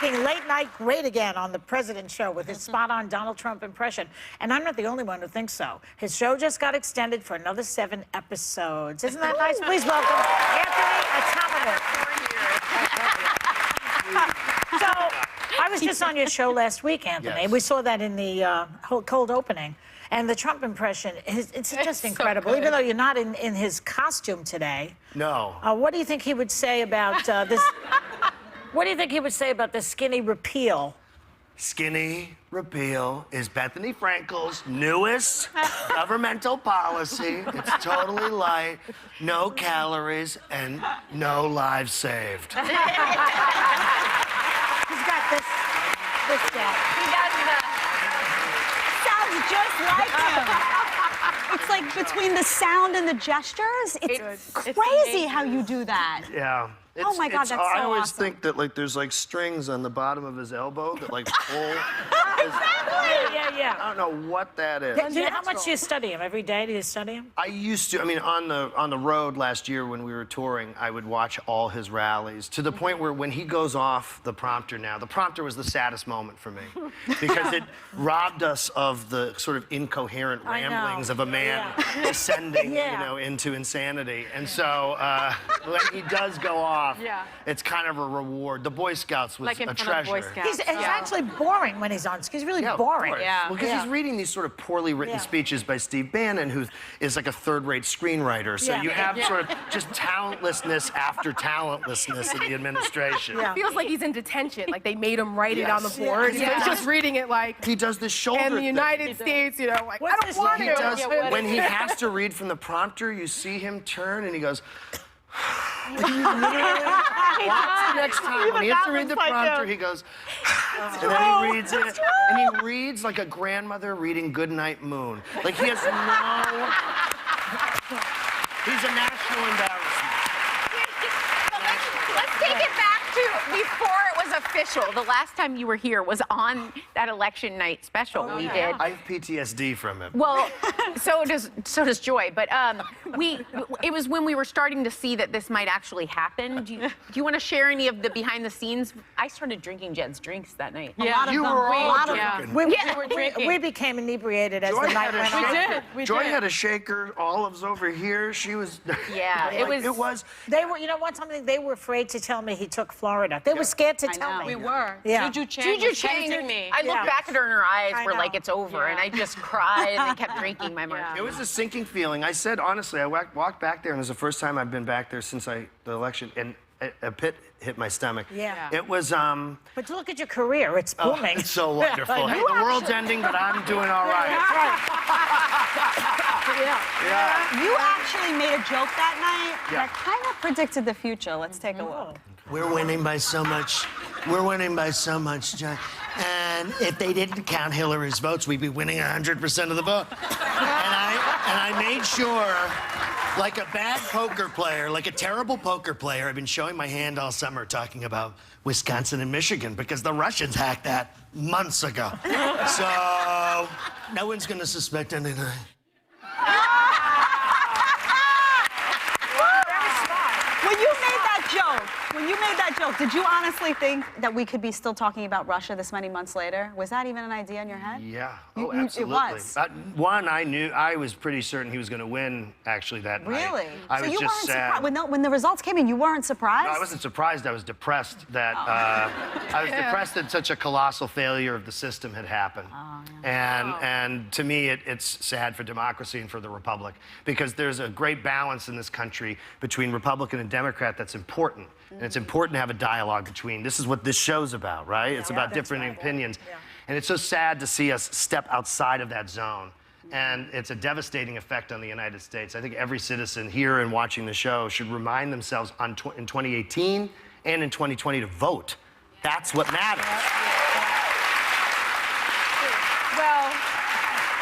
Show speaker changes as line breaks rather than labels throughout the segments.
making late night great again on The President Show with his spot-on Donald Trump impression. And I'm not the only one who thinks so. His show just got extended for another 7 episodes. Isn't that nice? Please welcome Anthony Atamanuik. So, I was just on your show last week, Anthony. Yes. We saw that in the cold opening. And the Trump impression, it's just incredible. So even though you're not in his costume today.
No.
What do you think he would say about this? What do you think he would say about the skinny repeal?
Skinny repeal is Bethany Frankel's newest governmental policy. It's totally light, no calories, and no lives saved.
He's got this down.
He does that.
Sounds just like him. It's like between the sound and the gestures, it's crazy how you do that.
Yeah.
Oh my God, that's so
I always
awesome.
think that like there's like strings on the bottom of his elbow that like pull.
Yeah.
I don't know what that is.
How much do you study him? Every day do you study him?
I used to. I mean, on the road last year when we were touring, I would watch all his rallies to the point where when he goes off the prompter now, the prompter was the saddest moment for me because it robbed us of the sort of incoherent ramblings of a man descending, you know, into insanity. And so when he does go off, it's kind of a reward. The Boy Scouts was
like in
a
front of
treasure.
Boy Scouts.
He's actually boring when he's on. He's really boring.
Yeah.
Well, because he's reading these sort of poorly written speeches by Steve Bannon, who is like a third-rate screenwriter. So you have sort of just talentlessness after talentlessness in the administration.
It feels like he's in detention. Like they made him write it on the board. So he's just reading it like.
He does this shoulder
in the
thing.
United States, you know, like I don't want
He
to.
does, when he has to read from the prompter, you see him turn and he goes. Watch the next time. When he has to read the prompter, he goes, and then he reads it, and he reads like a grandmother reading Goodnight Moon. Like he has no. He's a national embarrassment.
Let's take it back to before it was official. The last time you were here was on that election night special we did.
I have PTSD from it.
Well, so does Joy. But it was when we were starting to see that this might actually happen. Do you want to share any of the behind the scenes? I started drinking Jed's drinks that night.
Yeah,
you were all drinking.
We became inebriated as the night went on.
Joy had a shaker, Olive's over here. She was.
Yeah, it was.
They were, you know what? Something they were afraid to tell me he took Florida. They were scared to tell me.
We
were.
Yeah.
Juju
changed
me.
I looked back at her and her eyes were
know.
like it's over, and I just cried and kept drinking my martini.
It was a sinking feeling. I said, honestly, I walked back there, and it was the first time I've been back there since the election, and a pit hit my stomach.
Yeah.
It was,
But look at your career. It's booming.
It's so wonderful. Hey, the world's ending, but I'm doing all right.
You actually made a joke that night that kind of predicted the future. Let's take a look.
We're winning by so much. We're winning by so much, John. And if they didn't count Hillary's votes, we'd be winning 100% of the vote. And I made sure, like a bad poker player, like a terrible poker player, I've been showing my hand all summer talking about Wisconsin and Michigan because the Russians hacked that months ago. So no one's gonna suspect anything.
When you made that joke, did you honestly think that we could be still talking about Russia this many months later? Was that even an idea in your head?
Yeah.
It
Absolutely.
was.
I was pretty certain he was going to win, actually, that night.
Really?
I was
you
just
weren't
sad.
surprised when the results came in. You weren't surprised?
No, I wasn't surprised. I was depressed that depressed that such a colossal failure of the system had happened. And to me, it's sad for democracy and for the republic because there's a great balance in this country between Republican and Democrat that's important. And it's important to have a dialogue between. This is what this show's about, right? It's about different opinions. Yeah. And it's so sad to see us step outside of that zone. And it's a devastating effect on the United States. I think every citizen here and watching the show should remind themselves in 2018 and in 2020 to vote. That's what matters.
Well,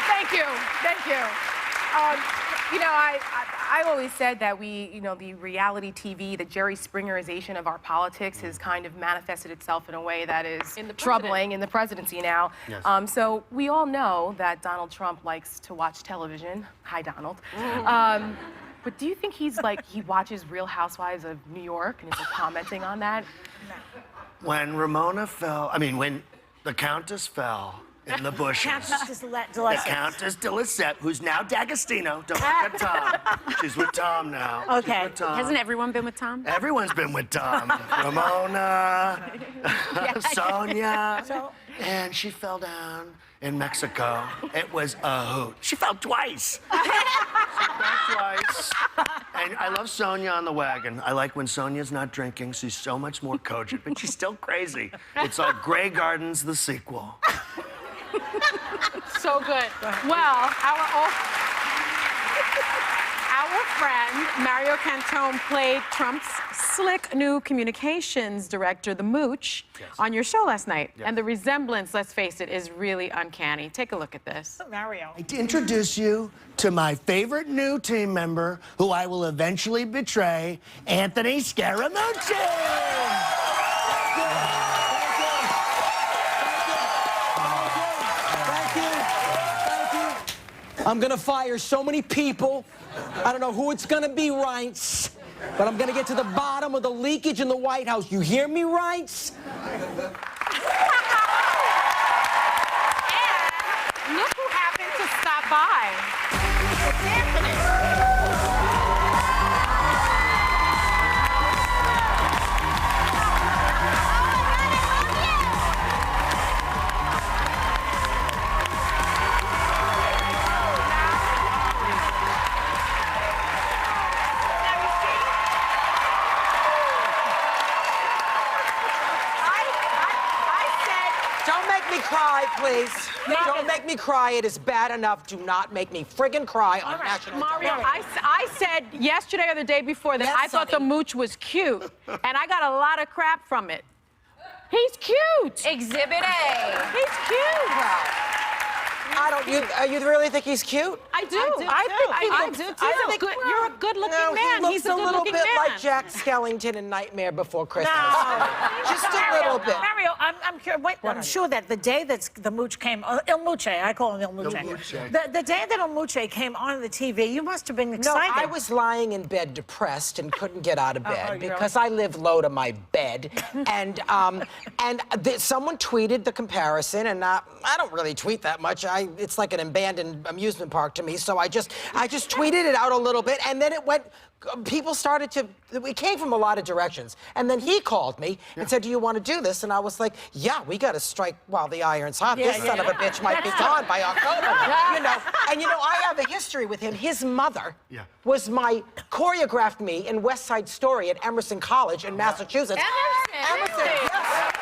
thank you. Thank you. You know, I've always said that the reality TV, the Jerry Springerization of our politics has kind of manifested itself in a way that is troubling in the presidency now. Yes. So we all know that Donald Trump likes to watch television. Hi, Donald. But do you think he's like, he watches Real Housewives of New York and is like commenting on that?
When Ramona fell, when the Countess fell in the bushes.
Countess
The
Delisette.
Countess de Lesseps, who's now D'Agostino. Don't forget Tom. She's with Tom now.
Okay.
She's with Tom.
Hasn't everyone been with Tom?
Everyone's been with Tom. Ramona, Sonia. And she fell down in Mexico. It was a hoot. She fell twice. Twice. And I love Sonia on the wagon. I like when Sonia's not drinking. She's so much more cogent, but she's still crazy. It's like Grey Gardens, the sequel.
So good. Well, our friend Mario Cantone played Trump's slick new communications director, the Mooch, on your show last night.
Yes.
And the resemblance, let's face it, is really uncanny. Take a look at this.
Mario.
To introduce you to my favorite new team member, who I will eventually betray, Anthony Scaramucci.
I'm gonna fire so many people. I don't know who it's gonna be, Reince, but I'm gonna get to the bottom of the leakage in the White House. You hear me, Reince?
And look who happened to stop by. It's Anthony.
Don't make me cry, please. Don't make me cry. It is bad enough. Do not make me friggin' cry on national
Mario,
television.
I said yesterday or the day before that
Yes,
I thought the
honey.
Mooch was cute, and I got a lot of crap from it. He's cute.
Exhibit A.
He's cute.
I don't. You really think he's cute?
I do.
I
do too.
think
You're a good-looking
No,
man.
he looks
He's
a little
good-looking
bit
man.
like Jack Skellington in Nightmare Before Christmas.
No.
Just a little bit.
Mario, I'm curious. Wait, I'm sure that the day that the Mooch came, Il Muche, I call him Il Muche. The day that Il Muche came on the TV, you must have been
No,
excited.
I was lying in bed depressed and couldn't get out of bed
really?
because I live low to my bed. And someone tweeted the comparison, and I don't really tweet that much. It's like an abandoned amusement park to me. So I just tweeted it out a little bit, and then it went. People started to. It came from a lot of directions, and then he called me and said, "Do you want to do this?" And I was like, "Yeah, we got to strike while the iron's hot. This son of a bitch might be gone by October." And I have a history with him. His mother was choreographed me in West Side Story at Emerson College in Massachusetts. Emerson, yes.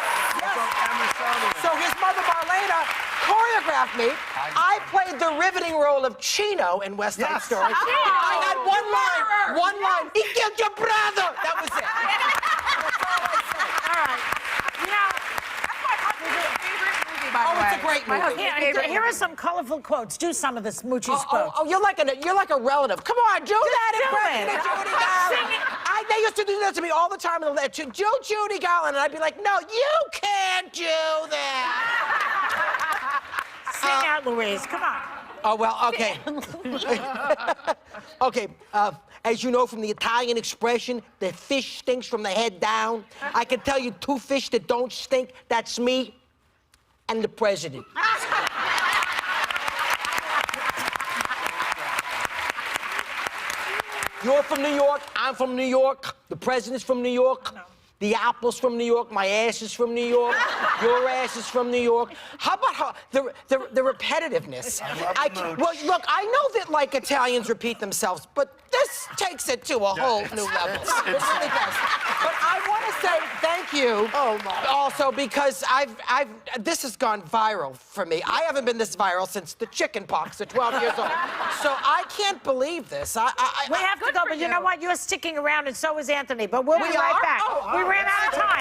So his mother Marlena choreographed me. I played the riveting role of Chino in West Side Story. I had one line. He killed your brother. That was it. That's all I said.
All right.
Oh, it's a great movie.
Here are some colorful quotes. Do some of this Moochie's quotes.
Oh, you're like a relative. Come on, do that impression of Judy Garland. They used to do that to me all the time. Judy Garland, and I'd be like, no, you can't do that.
Sing out, Louise. Come on.
Oh, well, okay. Okay, as you know from the Italian expression, the fish stinks from the head down. I can tell you two fish that don't stink. That's me and the president. You're from New York, I'm from New York, the president's from New York. The apple's from New York, my ass is from New York, your ass is from New York. How about the repetitiveness? Well, look, I know that like Italians repeat themselves, but this takes it to a whole new level. It really does. But I want to say thank you. Also because this has gone viral for me. I haven't been this viral since the chicken pox at 12 years old. So I can't believe this.
We have to go, but you know what? You're sticking around, and so is Anthony. But we'll be right back. We ran out of time.